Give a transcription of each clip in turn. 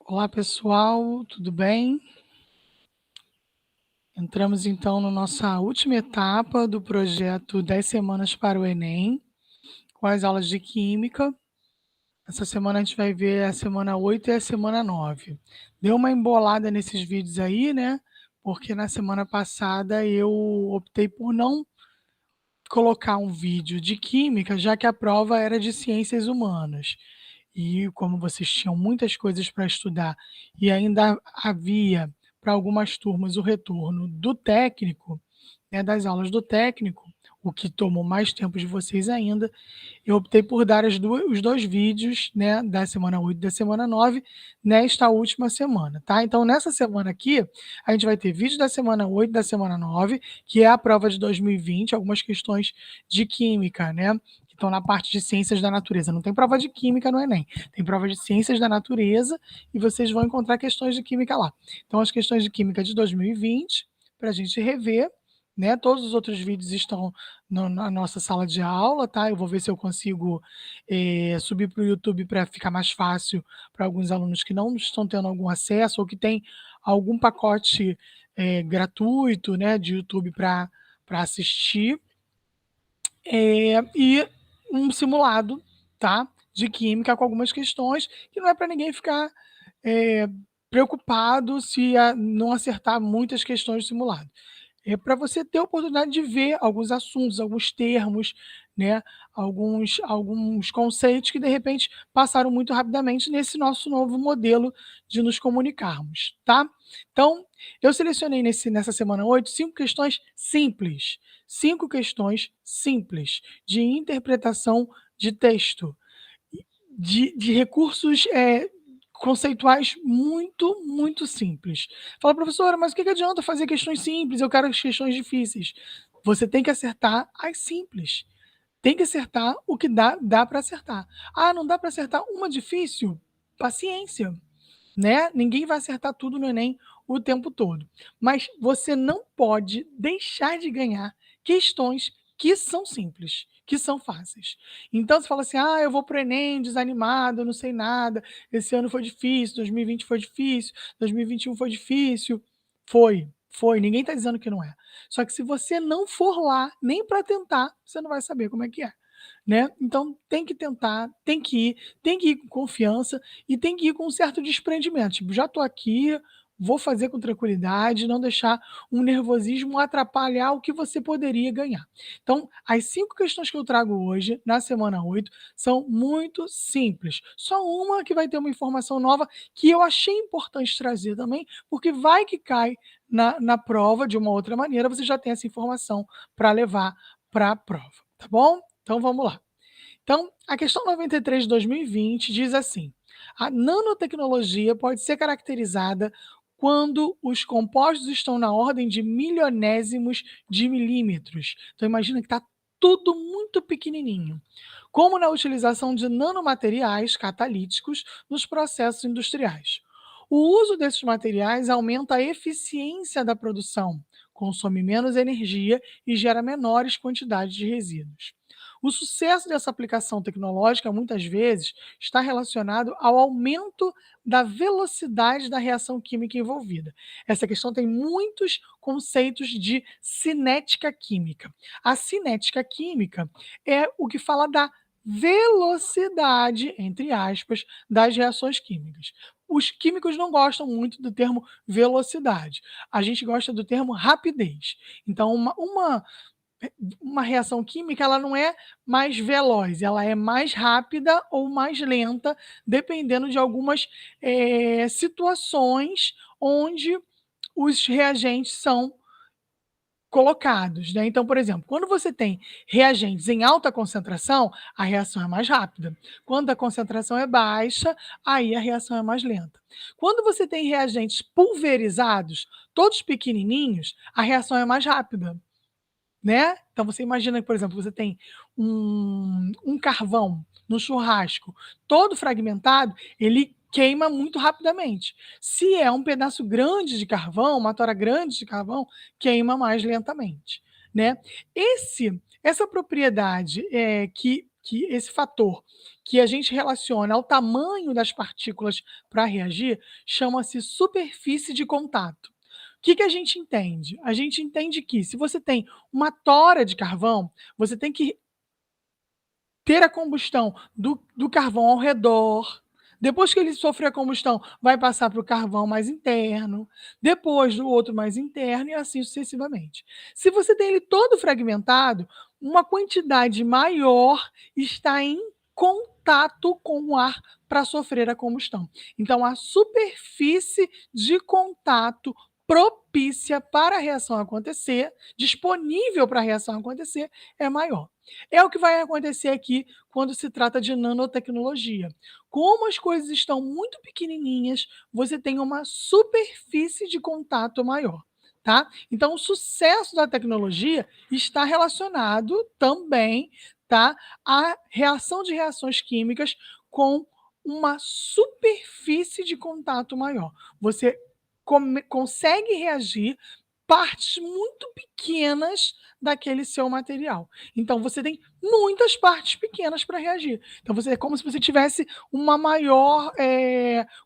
Olá, pessoal, tudo bem? Entramos então na nossa última etapa do projeto 10 semanas para o Enem, com as aulas de Química. Essa semana a gente vai ver a semana 8 e a semana 9. Deu uma embolada nesses vídeos aí, né? Porque na semana passada eu optei por não colocar um vídeo de Química, já que a prova era de Ciências Humanas. E como vocês tinham muitas coisas para estudar e ainda havia para algumas turmas o retorno do técnico, né, das aulas do técnico, o que tomou mais tempo de vocês ainda, eu optei por dar os dois vídeos, né, da semana 8 e da semana 9, nesta última semana, tá? Então, nessa semana aqui, a gente vai ter vídeo da semana 8 e da semana 9, que é a prova de 2020, algumas questões de química, né? Que estão na parte de ciências da natureza. Não tem prova de química no Enem, tem prova de ciências da natureza e vocês vão encontrar questões de química lá. Então, as questões de química de 2020, para a gente rever, né? Todos os outros vídeos estão na nossa sala de aula, tá? Eu vou ver se eu consigo subir para o YouTube para ficar mais fácil para alguns alunos que não estão tendo algum acesso ou que tem algum pacote gratuito, né, de YouTube para assistir. E um simulado, tá? De química com algumas questões que não é para ninguém ficar preocupado se não acertar muitas questões do simulado. É para você ter a oportunidade de ver alguns assuntos, alguns termos, né, alguns conceitos que, de repente, passaram muito rapidamente nesse nosso novo modelo de nos comunicarmos, tá? Então, eu selecionei nessa semana 8 5 questões simples. 5 questões simples de interpretação de texto, de recursos conceituais muito, muito simples. Fala, professora, mas o que que adianta fazer questões simples? Eu quero as questões difíceis. Você tem que acertar as simples. Tem que acertar o que dá para acertar. Ah, não dá para acertar uma difícil? Paciência, né? Ninguém vai acertar tudo no Enem o tempo todo. Mas você não pode deixar de ganhar questões que são simples, que são fáceis. Então você fala assim: ah, eu vou para o Enem desanimado, eu não sei nada, esse ano foi difícil, 2020 foi difícil, 2021 foi difícil. Foi, ninguém está dizendo que não é. Só que se você não for lá, nem para tentar, você não vai saber como é que é. Né? Então tem que tentar, tem que ir com confiança e tem que ir com um certo desprendimento. Tipo, já estou aqui, vou fazer com tranquilidade, não deixar um nervosismo atrapalhar o que você poderia ganhar. Então, as 5 questões que eu trago hoje, na semana 8, são muito simples. Só uma que vai ter uma informação nova que eu achei importante trazer também, porque vai que cai na prova de uma outra maneira, você já tem essa informação para levar para a prova, tá bom? Então vamos lá. Então, a questão 93 de 2020 diz assim: a nanotecnologia pode ser caracterizada quando os compostos estão na ordem de milionésimos de milímetros. Então, imagina que está tudo muito pequenininho, como na utilização de nanomateriais catalíticos nos processos industriais. O uso desses materiais aumenta a eficiência da produção, consome menos energia e gera menores quantidades de resíduos. O sucesso dessa aplicação tecnológica, muitas vezes, está relacionado ao aumento da velocidade da reação química envolvida. Essa questão tem muitos conceitos de cinética química. A cinética química é o que fala da velocidade, entre aspas, das reações químicas. Os químicos não gostam muito do termo velocidade. A gente gosta do termo rapidez. Então, uma reação química ela não é mais veloz, ela é mais rápida ou mais lenta, dependendo de algumas situações onde os reagentes são colocados, né? Então, por exemplo, quando você tem reagentes em alta concentração, a reação é mais rápida. Quando a concentração é baixa, aí a reação é mais lenta. Quando você tem reagentes pulverizados, todos pequenininhos, a reação é mais rápida, né? Então você imagina que, por exemplo, você tem um carvão no churrasco todo fragmentado, ele queima muito rapidamente. Se é um pedaço grande de carvão, uma tora grande de carvão, queima mais lentamente, né? Essa propriedade que esse fator que a gente relaciona ao tamanho das partículas para reagir chama-se superfície de contato. O que que a gente entende? A gente entende que se você tem uma tora de carvão, você tem que ter a combustão do carvão ao redor. Depois que ele sofrer a combustão, vai passar para o carvão mais interno, depois do outro mais interno e assim sucessivamente. Se você tem ele todo fragmentado, uma quantidade maior está em contato com o ar para sofrer a combustão. Então, a superfície de contato propícia para a reação acontecer, disponível para a reação acontecer, é maior. É o que vai acontecer aqui quando se trata de nanotecnologia. Como as coisas estão muito pequenininhas, você tem uma superfície de contato maior, tá? Então, o sucesso da tecnologia está relacionado também, tá, à reação de reações químicas com uma superfície de contato maior. Você consegue reagir partes muito pequenas daquele seu material. Então você tem muitas partes pequenas para reagir. Então você é como se você tivesse uma maior,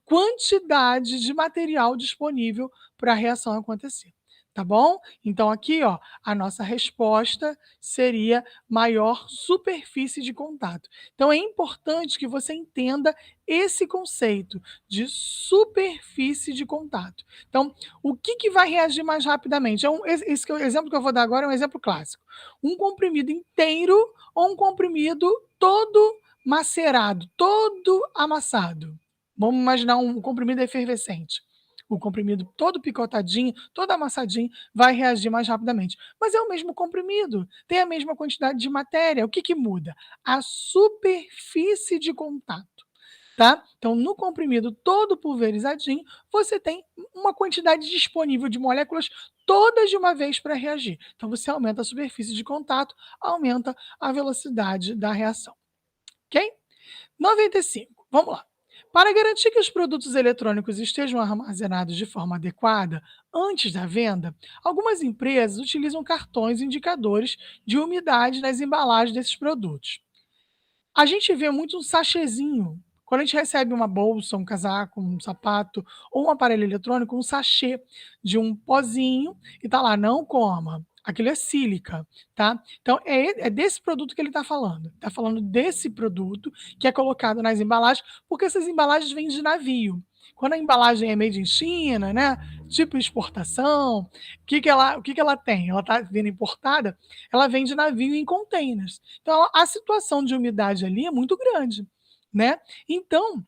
quantidade de material disponível para a reação acontecer, tá bom? Então aqui, ó, a nossa resposta seria maior superfície de contato. Então é importante que você entenda esse conceito de superfície de contato. Então, o que que vai reagir mais rapidamente? Esse exemplo que eu vou dar agora é um exemplo clássico. Um comprimido inteiro ou um comprimido todo macerado, todo amassado. Vamos imaginar um comprimido efervescente. O comprimido todo picotadinho, todo amassadinho, vai reagir mais rapidamente. Mas é o mesmo comprimido, tem a mesma quantidade de matéria. O que que muda? A superfície de contato. Tá? Então, no comprimido todo pulverizadinho, você tem uma quantidade disponível de moléculas todas de uma vez para reagir. Então, você aumenta a superfície de contato, aumenta a velocidade da reação. Ok? 95. Vamos lá. Para garantir que os produtos eletrônicos estejam armazenados de forma adequada antes da venda, algumas empresas utilizam cartões indicadores de umidade nas embalagens desses produtos. A gente vê muito um sachêzinho. Quando a gente recebe uma bolsa, um casaco, um sapato ou um aparelho eletrônico, um sachê de um pozinho e tá lá: "Não coma". Aquilo é sílica, tá. Então é desse produto que ele está falando. Está falando desse produto que é colocado nas embalagens, porque essas embalagens vêm de navio. Quando a embalagem é made in China, né, tipo exportação, o que que ela tem? Ela está vindo importada, ela vem de navio em containers. Então, a situação de umidade ali é muito grande, né. Então,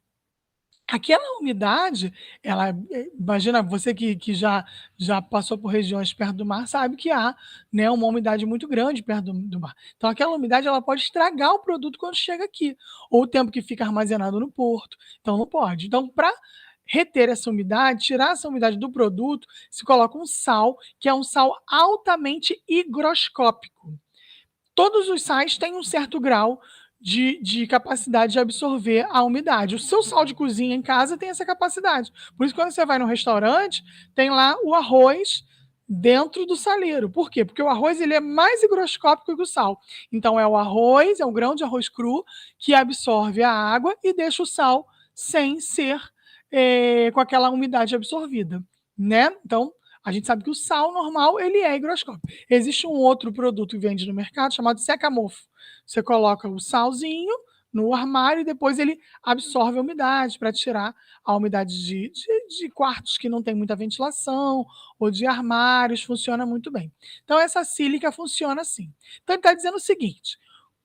aquela umidade, ela imagina você que já passou por regiões perto do mar, sabe que há, né, uma umidade muito grande perto do mar. Então aquela umidade, ela pode estragar o produto quando chega aqui, ou o tempo que fica armazenado no porto, então não pode. Então para reter essa umidade, tirar essa umidade do produto, se coloca um sal, que é um sal altamente higroscópico. Todos os sais têm um certo grau de capacidade de absorver a umidade. O seu sal de cozinha em casa tem essa capacidade. Por isso, quando você vai no restaurante, tem lá o arroz dentro do saleiro. Por quê? Porque o arroz ele é mais higroscópico que o sal. Então, é o arroz, é o grão de arroz cru que absorve a água e deixa o sal sem ser com aquela umidade absorvida, né? Então, a gente sabe que o sal normal ele é higroscópico. Existe um outro produto que vende no mercado chamado seca-mofo. Você coloca o salzinho no armário e depois ele absorve a umidade para tirar a umidade de quartos que não tem muita ventilação ou de armários, funciona muito bem. Então essa sílica funciona assim. Então ele está dizendo o seguinte: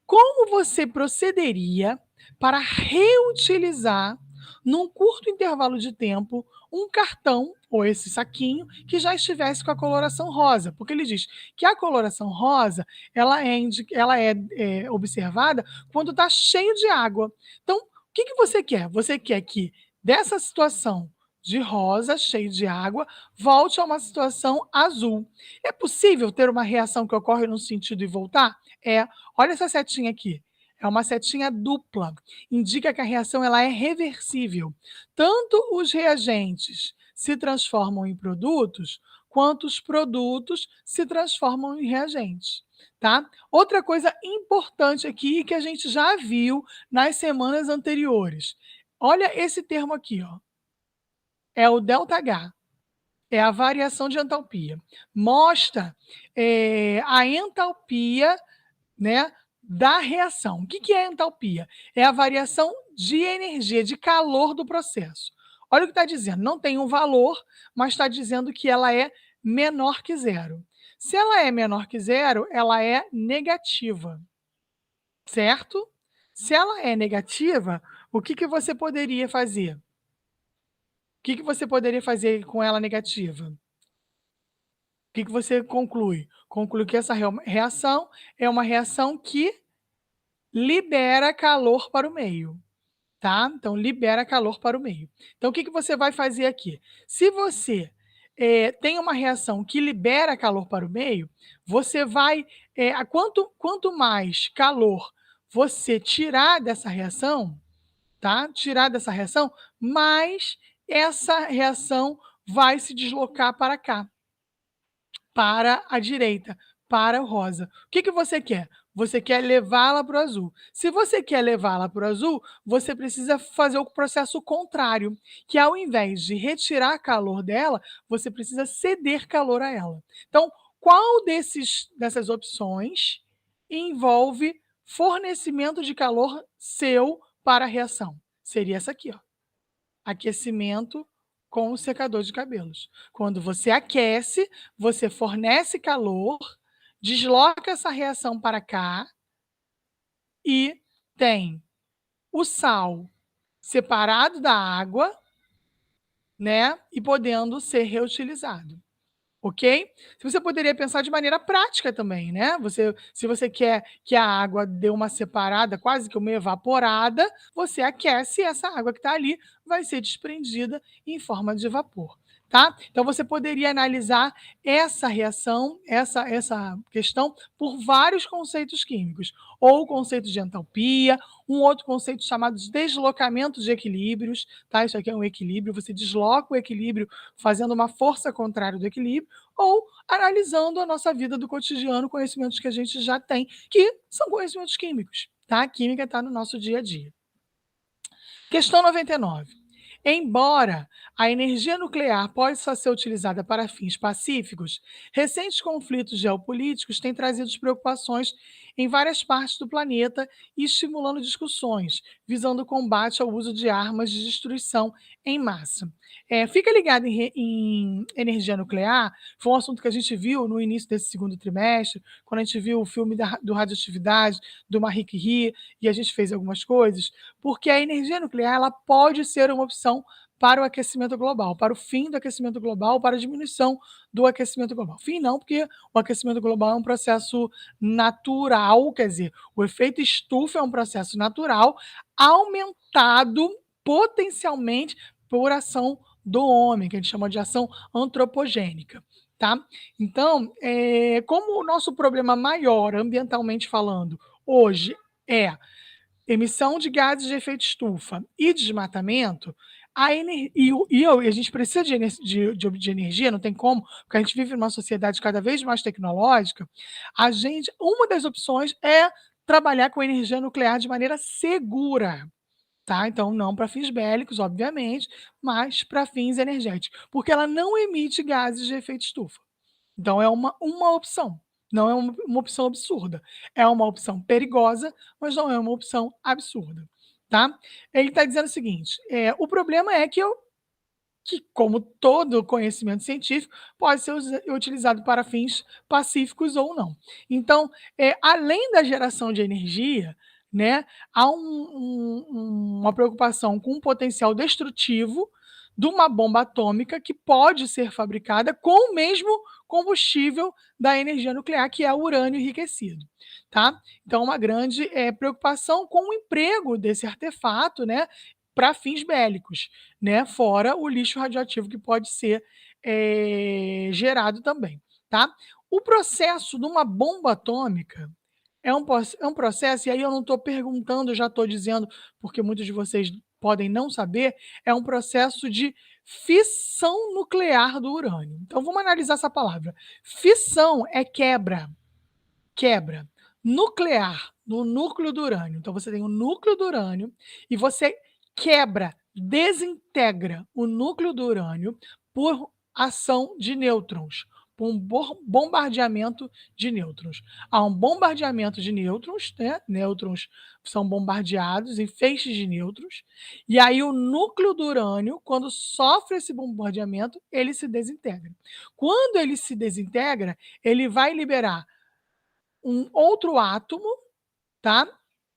como você procederia para reutilizar, num curto intervalo de tempo, um cartão ou esse saquinho que já estivesse com a coloração rosa? Porque ele diz que a coloração rosa ela é observada quando está cheio de água. Então, o que que você quer? Você quer que dessa situação de rosa, cheio de água, volte a uma situação azul. É possível ter uma reação que ocorre num sentido e voltar? É. Olha essa setinha aqui, é uma setinha dupla, indica que a reação ela é reversível. Tanto os reagentes se transformam em produtos, quanto os produtos se transformam em reagentes, tá? Outra coisa importante aqui que a gente já viu nas semanas anteriores. Olha esse termo aqui, ó, é o ΔH, é a variação de entalpia. Mostra, a entalpia, né, da reação. O que que é a entalpia? É a variação de energia, de calor do processo. Olha o que está dizendo, não tem um valor, mas está dizendo que ela é menor que zero. Se ela é menor que zero, ela é negativa, certo? Se ela é negativa, o que que você poderia fazer? O que que você poderia fazer com ela negativa? O que que você conclui? Conclui que essa reação é uma reação que libera calor para o meio, tá? Então, libera calor para o meio. Então, o que que você vai fazer aqui? Se você tem uma reação que libera calor para o meio, você vai. Quanto mais calor você tirar dessa reação, tá? Tirar dessa reação, mais essa reação vai se deslocar para cá, para a direita, para o rosa. O que que você quer? Você quer levá-la para o azul. Se você quer levá-la para o azul, você precisa fazer o processo contrário, que ao invés de retirar calor dela, você precisa ceder calor a ela. Então, qual dessas opções envolve fornecimento de calor seu para a reação? Seria essa aqui, ó, aquecimento com o secador de cabelos. Quando você aquece, você fornece calor, desloca essa reação para cá e tem o sal separado da água, né, e podendo ser reutilizado. Ok? Se você poderia pensar de maneira prática também, né? Se você quer que a água dê uma separada, quase que uma evaporada, você aquece e essa água que está ali vai ser desprendida em forma de vapor. Tá? Então você poderia analisar essa reação, essa questão, por vários conceitos químicos, ou o conceito de entalpia, um outro conceito chamado de deslocamento de equilíbrios, tá? Isso aqui é um equilíbrio, você desloca o equilíbrio fazendo uma força contrária do equilíbrio, ou analisando a nossa vida do cotidiano, conhecimentos que a gente já tem, que são conhecimentos químicos, tá? A química está no nosso dia a dia. Questão 99. Embora a energia nuclear possa ser utilizada para fins pacíficos, recentes conflitos geopolíticos têm trazido preocupações em várias partes do planeta e estimulando discussões visando o combate ao uso de armas de destruição em massa. Fica ligado em energia nuclear, foi um assunto que a gente viu no início desse segundo trimestre, quando a gente viu o filme do Radioatividade, do Marie Curie, e a gente fez algumas coisas, porque a energia nuclear ela pode ser uma opção para o aquecimento global, para o fim do aquecimento global, para a diminuição do aquecimento global. Fim não, porque o aquecimento global é um processo natural, quer dizer, o efeito estufa é um processo natural, aumentado potencialmente por ação do homem, que a gente chama de ação antropogênica, tá? Então, como o nosso problema maior, ambientalmente falando, hoje é emissão de gases de efeito estufa e desmatamento, a gente precisa de energia, não tem como, porque a gente vive numa sociedade cada vez mais tecnológica, uma das opções é trabalhar com energia nuclear de maneira segura, tá? Então, não para fins bélicos, obviamente, mas para fins energéticos, porque ela não emite gases de efeito estufa. Então é uma opção, não é uma opção absurda. É uma opção perigosa, mas não é uma opção absurda, tá. Ele está dizendo o seguinte, o problema é que como todo conhecimento científico, pode ser utilizado para fins pacíficos ou não. Então, além da geração de energia, né, há uma preocupação com um potencial destrutivo de uma bomba atômica que pode ser fabricada com o mesmo combustível da energia nuclear, que é o urânio enriquecido, tá? Então, uma grande preocupação com o emprego desse artefato, né, para fins bélicos, né? Fora o lixo radioativo que pode ser gerado também, tá? O processo de uma bomba atômica é um processo, e aí eu não estou perguntando, eu já estou dizendo, porque muitos de vocês podem não saber, é um processo de fissão nuclear do urânio. Então vamos analisar essa palavra. Fissão é quebra, quebra. Nuclear, no núcleo do urânio. Então você tem o núcleo do urânio e você quebra, desintegra o núcleo do urânio por ação de nêutrons, por um bombardeamento de nêutrons. Há um bombardeamento de nêutrons, né? Nêutrons são bombardeados em feixes de nêutrons, e aí o núcleo do urânio, quando sofre esse bombardeamento, ele se desintegra. Quando ele se desintegra, ele vai liberar um outro átomo, tá?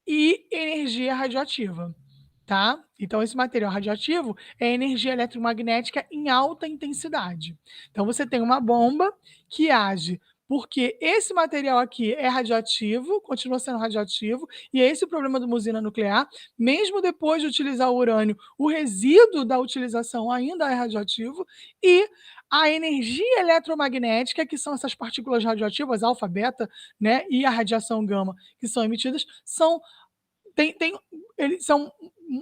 E energia radioativa, tá? Então, esse material radioativo é energia eletromagnética em alta intensidade. Então, você tem uma bomba que age porque esse material aqui é radioativo, continua sendo radioativo, e é esse o problema de uma usina nuclear. Mesmo depois de utilizar o urânio, o resíduo da utilização ainda é radioativo, e a energia eletromagnética, que são essas partículas radioativas, alfa, beta, né, e a radiação gama, que são emitidas, eles são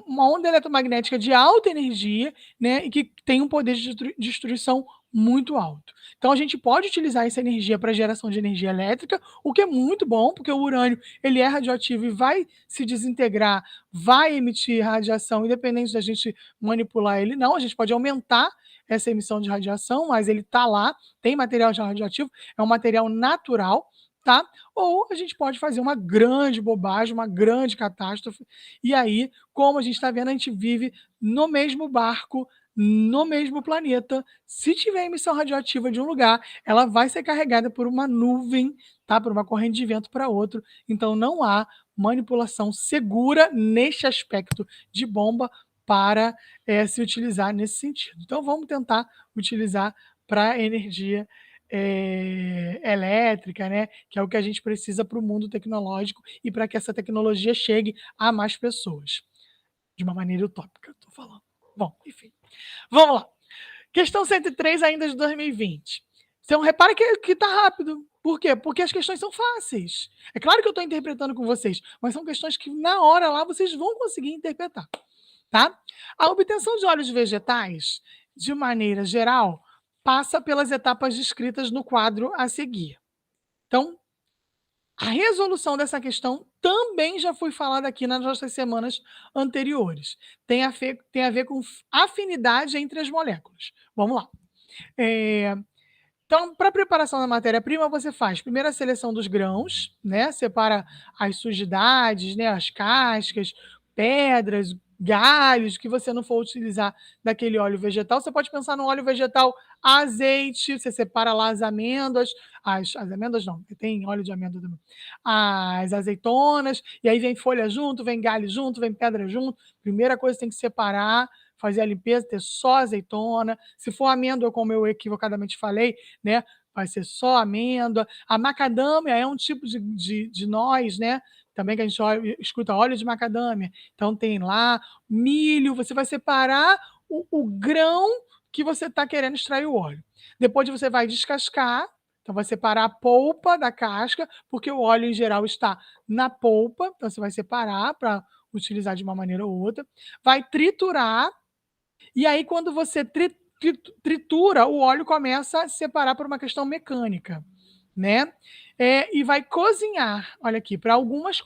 uma onda eletromagnética de alta energia, né, e que tem um poder de destruição muito alto. Então a gente pode utilizar essa energia para geração de energia elétrica, o que é muito bom, porque o urânio ele é radioativo e vai se desintegrar, vai emitir radiação, independente da gente manipular ele, não. A gente pode aumentar essa emissão de radiação, mas ele está lá, tem material já radioativo, é um material natural, tá? Ou a gente pode fazer uma grande bobagem, uma grande catástrofe, e aí, como a gente está vendo, a gente vive no mesmo barco, no mesmo planeta. Se tiver emissão radioativa de um lugar, ela vai ser carregada por uma nuvem, tá? Por uma corrente de vento para outro. Então não há manipulação segura neste aspecto de bomba para se utilizar nesse sentido. Então vamos tentar utilizar para energia elétrica, né? Que é o que a gente precisa para o mundo tecnológico e para que essa tecnologia chegue a mais pessoas. De uma maneira utópica, estou falando. Bom, enfim. Vamos lá. Questão 103, ainda de 2020. Então, repare que tá rápido. Por quê? Porque as questões são fáceis. É claro que eu estou interpretando com vocês, mas são questões que na hora lá vocês vão conseguir interpretar, tá? A obtenção de óleos vegetais, de maneira geral, passa pelas etapas descritas no quadro a seguir. Então, a resolução dessa questão também já foi falada aqui nas nossas semanas anteriores. Tem a ver com afinidade entre as moléculas. Vamos lá. Então, para a preparação da matéria-prima, você faz primeiro a seleção dos grãos, né? Separa as sujidades, né? As cascas, pedras, galhos que você não for utilizar daquele óleo vegetal. Você pode pensar no óleo vegetal azeite, você separa lá as amêndoas, as amêndoas não, tem óleo de amêndoa também, as azeitonas, e aí vem folha junto, vem galho junto, vem pedra junto. Primeira coisa que tem que separar, fazer a limpeza, ter só azeitona. Se for amêndoa, como eu equivocadamente falei, né, vai ser só amêndoa. A macadâmia é um tipo de noz, né, também que a gente escuta óleo de macadâmia. Então tem lá milho, você vai separar o grão que você está querendo extrair o óleo. Depois você vai descascar, então vai separar a polpa da casca, porque o óleo em geral está na polpa, então você vai separar para utilizar de uma maneira ou outra. Vai triturar, e aí, quando você tritura, o óleo começa a se separar por uma questão mecânica, né? E vai cozinhar. Olha aqui, para alguns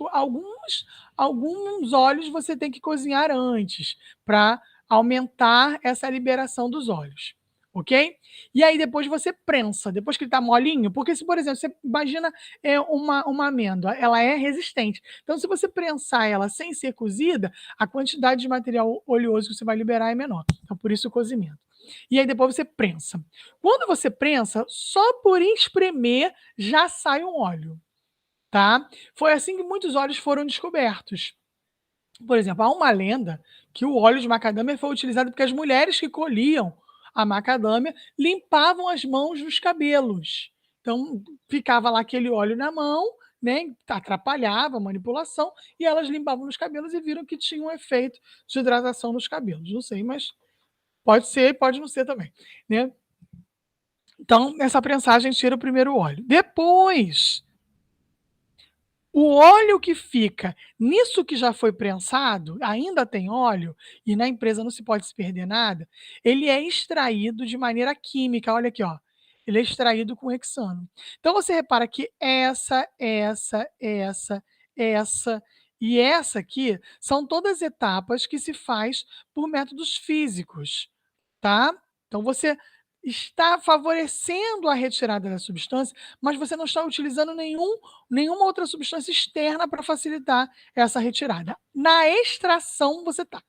óleos você tem que cozinhar antes, para aumentar essa liberação dos óleos. Ok? E aí depois você prensa, depois que ele está molinho, porque se, por exemplo, você imagina uma amêndoa, ela é resistente. Então, se você prensar ela sem ser cozida, a quantidade de material oleoso que você vai liberar é menor. Então, por isso o cozimento. E aí depois você prensa. Quando você prensa, só por espremer já sai um óleo, tá? Foi assim que muitos óleos foram descobertos. Por exemplo, há uma lenda que o óleo de macadâmia foi utilizado porque as mulheres que colhiam a macadâmia limpavam as mãos nos cabelos. Então, ficava lá aquele óleo na mão, né, atrapalhava a manipulação, e elas limpavam nos cabelos e viram que tinha um efeito de hidratação nos cabelos. Não sei, mas pode ser, pode não ser também, né? Então, essa prensagem tira o primeiro óleo. Depois O óleo que fica nisso que já foi prensado, ainda tem óleo, e na empresa não se pode se perder nada, ele é extraído de maneira química, olha aqui, ó, ele é extraído com hexano. Então você repara que essa e essa aqui são todas etapas que se faz por métodos físicos, tá? Então você está favorecendo a retirada da substância, mas você não está utilizando nenhuma outra substância externa para facilitar essa retirada. Na extração você está.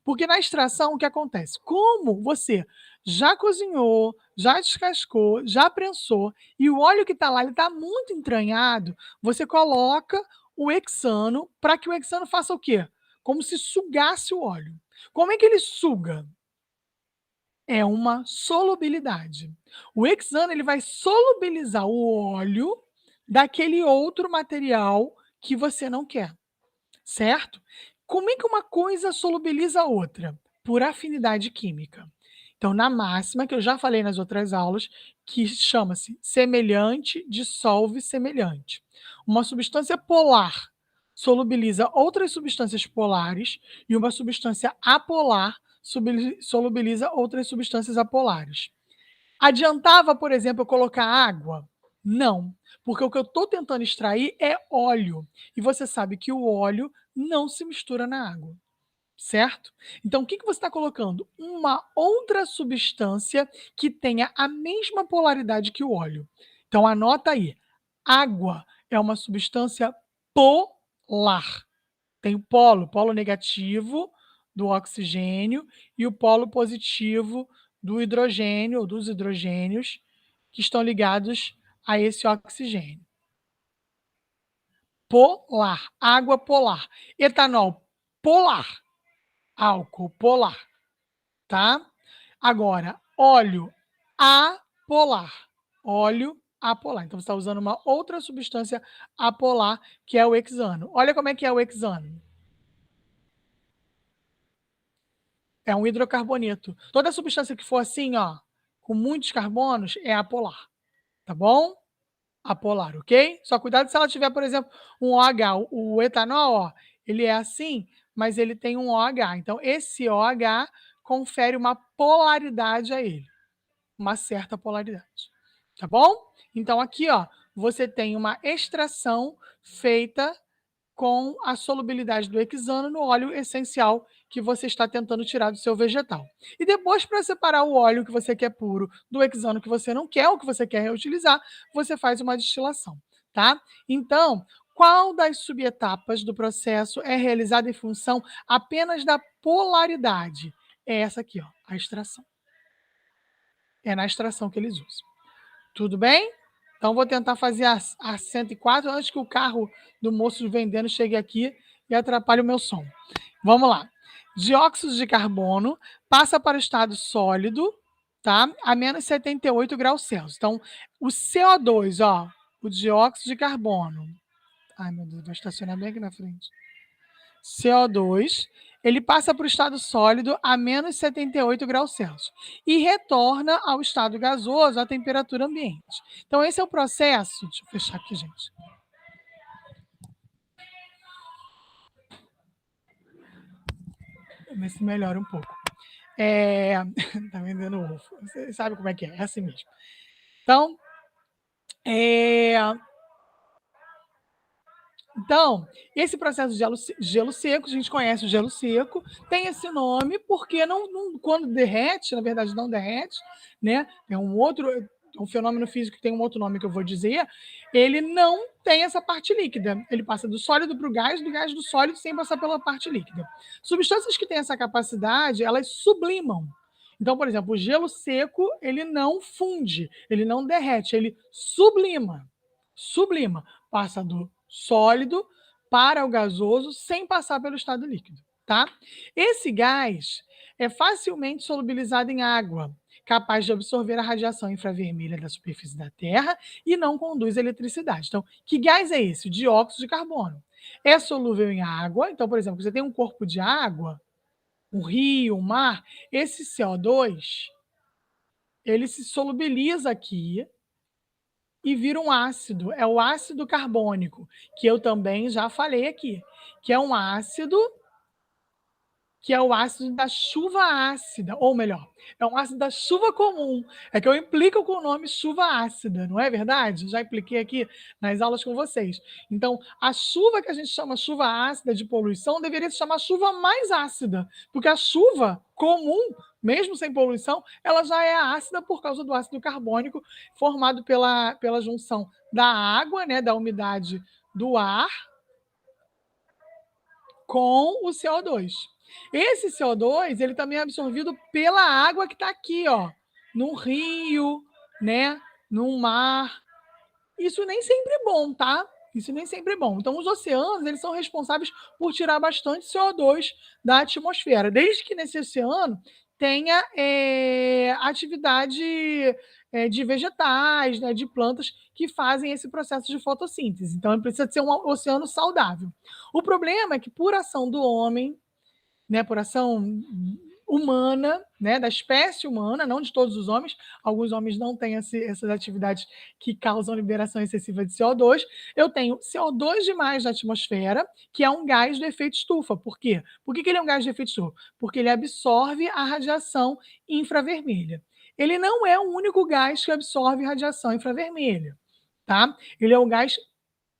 Porque na extração o que acontece? Como você já cozinhou, já descascou, já prensou, e o óleo que está lá ele está muito entranhado, você coloca o hexano para que o hexano faça o quê? Como se sugasse o óleo. Como é que ele suga? É uma solubilidade. O hexano ele vai solubilizar o óleo daquele outro material que você não quer, certo? Como é que uma coisa solubiliza a outra? Por afinidade química. Então, na máxima, que eu já falei nas outras aulas, que chama-se semelhante dissolve semelhante. Uma substância polar solubiliza outras substâncias polares e uma substância apolar solubiliza outras substâncias apolares. Adiantava, por exemplo, eu colocar água? Não, porque o que eu estou tentando extrair é óleo. E você sabe que o óleo não se mistura na água, certo? Então, o que você está colocando? Uma outra substância que tenha a mesma polaridade que o óleo. Então, anota aí. Água é uma substância polar. Tem o polo negativo do oxigênio e o polo positivo do hidrogênio ou dos hidrogênios que estão ligados a esse oxigênio. Polar, água polar. Etanol polar, álcool polar, tá? Agora, óleo apolar, óleo apolar. Então você está usando uma outra substância apolar que é o hexano. Olha como é que é o hexano. É um hidrocarboneto. Toda substância que for assim, ó, com muitos carbonos, é apolar, tá bom? Apolar, ok? Só cuidado se ela tiver, por exemplo, um OH. O etanol, ó, ele é assim, mas ele tem um OH. Então, esse OH confere uma polaridade a ele, uma certa polaridade, tá bom? Então, aqui, ó, você tem uma extração feita com a solubilidade do hexano no óleo essencial que você está tentando tirar do seu vegetal. E depois, para separar o óleo que você quer puro do hexano que você não quer ou que você quer reutilizar, você faz uma destilação, tá? Então, qual das subetapas do processo é realizada em função apenas da polaridade? É essa aqui, ó, a extração. É na extração que eles usam. Tudo bem? Então, vou tentar fazer a 104 antes que o carro do moço vendendo chegue aqui e atrapalhe o meu som. Vamos lá. Dióxido de carbono passa para o estado sólido, tá? A menos 78 graus Celsius. Então, o CO2, ó, o dióxido de carbono. Ai, meu Deus, vai estacionar bem aqui na frente. CO2, ele passa para o estado sólido a menos 78 graus Celsius e retorna ao estado gasoso à temperatura ambiente. Então, esse é o processo. Deixa eu fechar aqui, gente. Ver se melhora um pouco. Tá vendendo ovo. Você sabe como é assim mesmo. Então, é, Então, esse processo de gelo seco, a gente conhece o gelo seco, tem esse nome porque quando derrete, na verdade não derrete, né? É um fenômeno físico que tem um outro nome que eu vou dizer, ele não tem essa parte líquida. Ele passa do sólido para o gás, do gás do sólido, sem passar pela parte líquida. Substâncias que têm essa capacidade, elas sublimam. Então, por exemplo, o gelo seco, ele não funde, ele não derrete, ele sublima. Sublima. Passa do sólido para o gasoso sem passar pelo estado líquido, tá? Esse gás é facilmente solubilizado em água, capaz de absorver a radiação infravermelha da superfície da Terra e não conduz eletricidade. Então, que gás é esse? O dióxido de carbono. É solúvel em água, então, por exemplo, você tem um corpo de água, um rio, um mar, esse CO2, ele se solubiliza aqui, e vira um ácido, é o ácido carbônico, que eu também já falei aqui, que é um ácido que é o ácido da chuva ácida, ou melhor, é um ácido da chuva comum. É que eu implico com o nome chuva ácida, não é verdade? Já impliquei aqui nas aulas com vocês. Então, a chuva que a gente chama chuva ácida de poluição deveria se chamar chuva mais ácida, porque a chuva comum, mesmo sem poluição, ela já é ácida por causa do ácido carbônico formado pela junção da água, né, da umidade do ar com o CO2. Esse CO2, ele também é absorvido pela água que está aqui, ó, no rio, né, no mar. Isso nem sempre é bom, tá? Isso nem sempre é bom. Então, os oceanos, eles são responsáveis por tirar bastante CO2 da atmosfera, desde que nesse oceano tenha atividade de vegetais, né, de plantas que fazem esse processo de fotossíntese. Então, ele precisa ser um oceano saudável. O problema é que, por ação do homem, né, por ação humana, né, da espécie humana, não de todos os homens, alguns homens não têm essas atividades que causam liberação excessiva de CO2. Eu tenho CO2 demais na atmosfera, que é um gás do efeito estufa. Por quê? Por que ele é um gás de efeito estufa? Porque ele absorve a radiação infravermelha. Ele não é o único gás que absorve radiação infravermelha, tá? Ele é o gás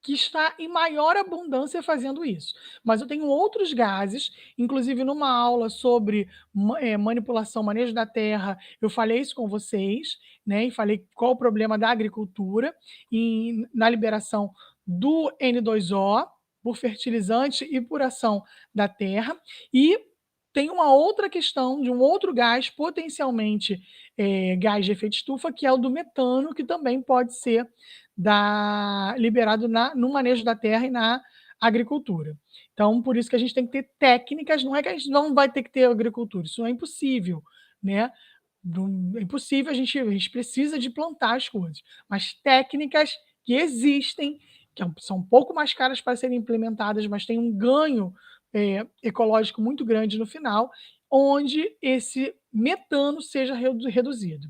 que está em maior abundância fazendo isso. Mas eu tenho outros gases, inclusive numa aula sobre manipulação, manejo da terra, eu falei isso com vocês, né? E falei qual o problema da agricultura e na liberação do N2O por fertilizante e por ação da terra. E tem uma outra questão de um outro gás, potencialmente gás de efeito estufa, que é o do metano, que também pode ser liberado no manejo da terra e na agricultura. Então, por isso que a gente tem que ter técnicas, não é que a gente não vai ter que ter agricultura, isso é impossível, né? É impossível, a gente precisa de plantar as coisas, mas técnicas que existem, que são um pouco mais caras para serem implementadas, mas tem um ganho ecológico muito grande no final, onde esse metano seja reduzido.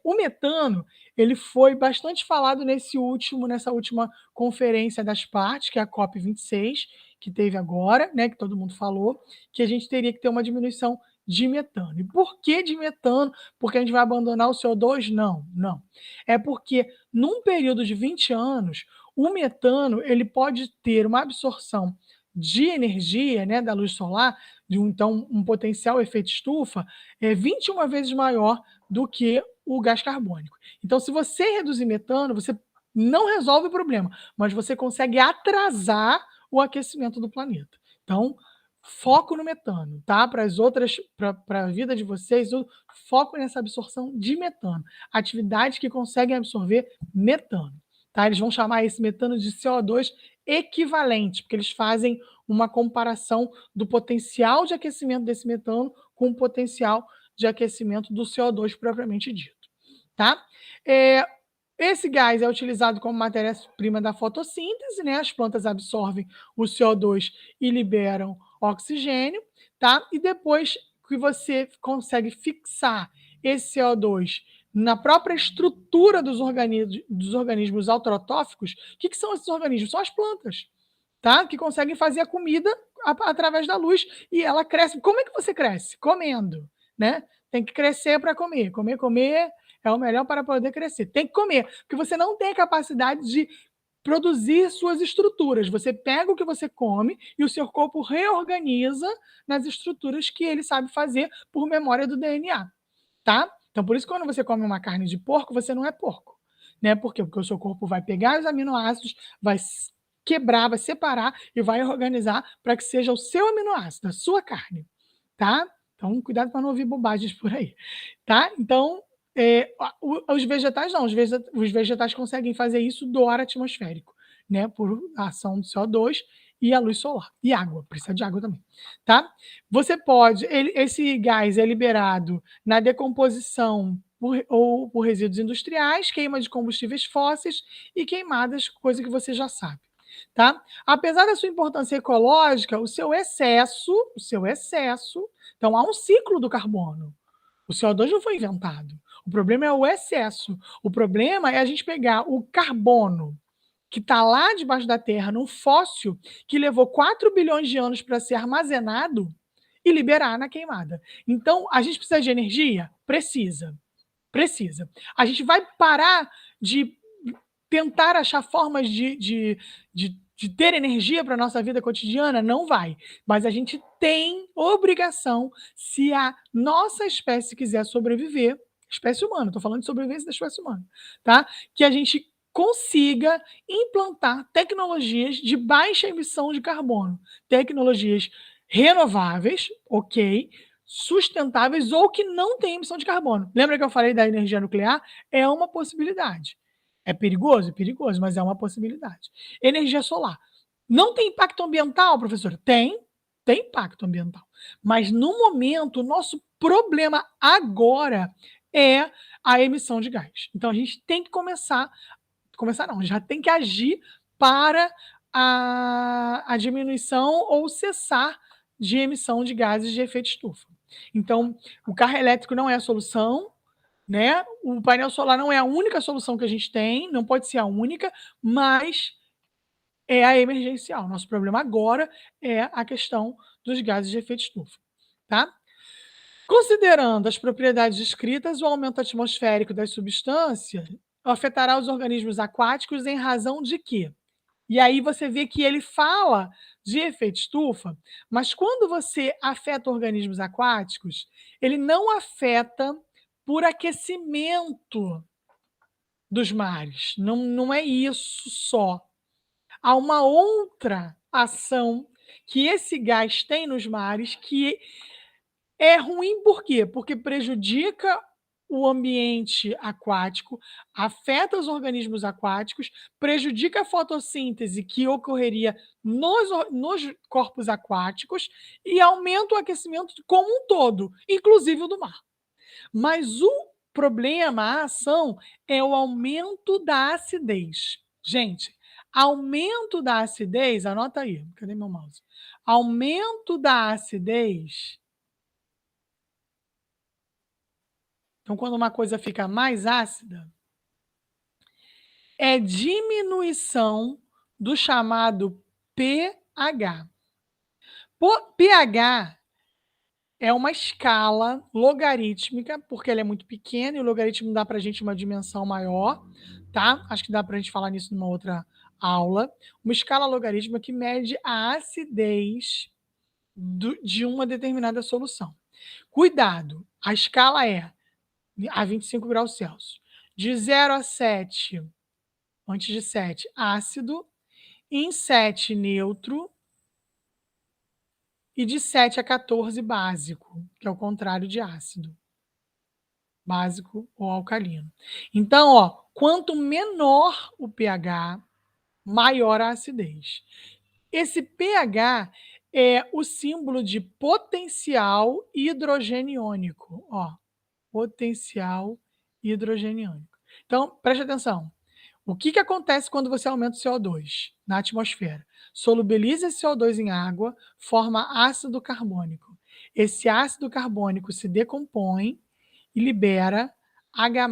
O metano ele foi bastante falado nessa última conferência das partes, que é a COP26, que teve agora, né, que todo mundo falou, que a gente teria que ter uma diminuição de metano. E por que de metano? Porque a gente vai abandonar o CO2? Não, não. É porque num período de 20 anos, o metano ele pode ter uma absorção de energia, né, da luz solar, então um potencial efeito estufa, 21 vezes maior do que o gás carbônico. Então, se você reduzir metano, você não resolve o problema, mas você consegue atrasar o aquecimento do planeta. Então, foco no metano, tá? Para as outras, para a vida de vocês, foco nessa absorção de metano. Atividades que conseguem absorver metano, tá? Eles vão chamar esse metano de CO2 equivalente, porque eles fazem uma comparação do potencial de aquecimento desse metano com o potencial de aquecimento do CO2 propriamente dito, tá? Esse gás é utilizado como matéria-prima da fotossíntese, né? As plantas absorvem o CO2 e liberam oxigênio, tá? E depois que você consegue fixar esse CO2 na própria estrutura dos organismos autrotóficos, o que são esses organismos? São as plantas, tá? Que conseguem fazer a comida através da luz e ela cresce. Como é que você cresce? Comendo, né? Tem que crescer para comer. Comer é o melhor para poder crescer. Tem que comer, porque você não tem a capacidade de produzir suas estruturas. Você pega o que você come e o seu corpo reorganiza nas estruturas que ele sabe fazer por memória do DNA, tá? Então, por isso, quando você come uma carne de porco, você não é porco, né? Por quê? Porque o seu corpo vai pegar os aminoácidos, vai quebrar, vai separar e vai organizar para que seja o seu aminoácido, a sua carne, tá? Então, cuidado para não ouvir bobagens por aí, tá? Então, os vegetais não, os vegetais conseguem fazer isso do ar atmosférico, né? Por ação do CO2 e a luz solar. E água, precisa de água também, tá? Você pode, esse gás é liberado na decomposição ou por resíduos industriais, queima de combustíveis fósseis e queimadas, coisa que você já sabe, tá? Apesar da sua importância ecológica, o seu excesso, então há um ciclo do carbono. O CO2 não foi inventado. O problema é o excesso. O problema é a gente pegar o carbono que está lá debaixo da terra, num fóssil que levou 4 bilhões de anos para ser armazenado e liberar na queimada. Então, a gente precisa de energia? Precisa. Precisa. A gente vai parar de tentar achar formas de ter energia para a nossa vida cotidiana? Não vai. Mas a gente tem obrigação, se a nossa espécie quiser sobreviver, espécie humana, estou falando de sobrevivência da espécie humana, tá? Que a gente consiga implantar tecnologias de baixa emissão de carbono, tecnologias renováveis, ok, sustentáveis ou que não têm emissão de carbono. Lembra que eu falei da energia nuclear? É uma possibilidade. É perigoso? É perigoso, mas é uma possibilidade. Energia solar. Não tem impacto ambiental, professor? Tem impacto ambiental. Mas no momento, o nosso problema agora é a emissão de gás. Então a gente tem que começar não, já tem que agir para a diminuição ou cessar de emissão de gases de efeito estufa. Então, o carro elétrico não é a solução, né? O painel solar não é a única solução que a gente tem, não pode ser a única, mas é a emergencial. Nosso problema agora é a questão dos gases de efeito estufa, tá? Considerando as propriedades descritas, o aumento atmosférico das substâncias afetará os organismos aquáticos em razão de quê? E aí você vê que ele fala de efeito estufa, mas quando você afeta organismos aquáticos, ele não afeta por aquecimento dos mares. Não é isso só. Há uma outra ação que esse gás tem nos mares que é ruim por quê? Porque prejudica o ambiente aquático, afeta os organismos aquáticos, prejudica a fotossíntese que ocorreria nos corpos aquáticos e aumenta o aquecimento como um todo, inclusive o do mar. Mas o problema, a ação, é o aumento da acidez. Gente, aumento da acidez, anota aí, cadê meu mouse? Aumento da acidez. Então, quando uma coisa fica mais ácida, é diminuição do chamado pH. pH é uma escala logarítmica, porque ela é muito pequena e o logaritmo dá para a gente uma dimensão maior, tá? Acho que dá para a gente falar nisso numa outra aula. Uma escala logarítmica que mede a acidez de uma determinada solução. Cuidado, a escala é a 25 graus Celsius. De 0 a 7, antes de 7, ácido, em 7, neutro, e de 7 a 14, básico, que é o contrário de ácido. Básico ou alcalino. Então, ó, quanto menor o pH, maior a acidez. Esse pH é o símbolo de potencial hidrogeniônico, ó, potencial hidrogeniônico. Então, preste atenção. O que acontece quando você aumenta o CO2 na atmosfera? Solubiliza esse CO2 em água, forma ácido carbônico. Esse ácido carbônico se decompõe e libera H+,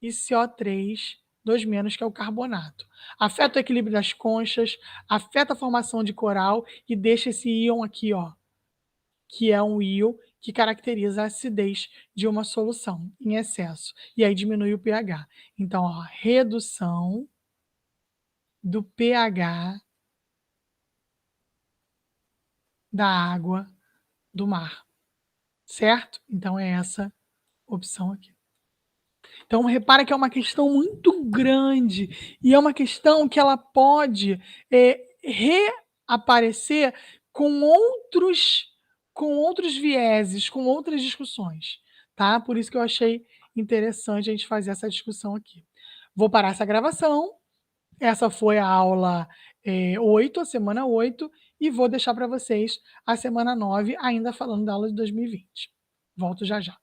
e CO3, 2-, que é o carbonato. Afeta o equilíbrio das conchas, afeta a formação de coral e deixa esse íon aqui, ó, que é um íon que caracteriza a acidez de uma solução em excesso. E aí diminui o pH. Então, ó, redução do pH da água do mar. Certo? Então, é essa opção aqui. Então, repara que é uma questão muito grande e é uma questão que ela pode reaparecer com outros vieses, com outras discussões, tá? Por isso que eu achei interessante a gente fazer essa discussão aqui. Vou parar essa gravação. Essa foi a aula 8, a semana 8, e vou deixar para vocês a semana 9, ainda falando da aula de 2020. Volto já já.